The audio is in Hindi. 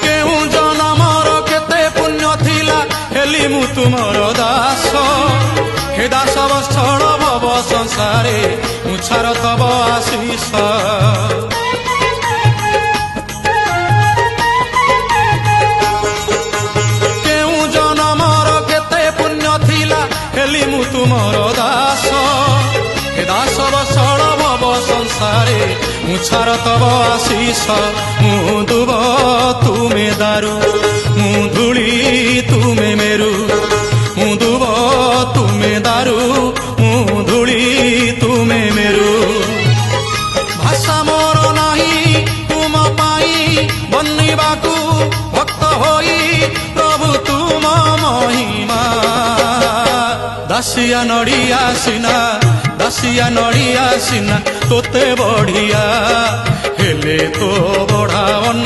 केहू जनमर केते पुण्य थिला हेली मु तुमर दास हे दास वत्सल भव संसारे मुछार तब आशीष केहू जनमर केते पुण्य थिला हेली मु तुमर दास हे दास वत्सल भव संसारे मुछार तब आशीष मु दुब तुमे दारू मु धूली तुमे मेरू मु दुब तुमे दारू मु धूली तुमे मेरू भाषा मोर नाही तुम पाई बनिबाकू भक्त होई प्रभु तुम महिमा दासिया नड़िया सिना दासिया नड़िया सिना तोते बढ़िया हेले तो बढ़ावन।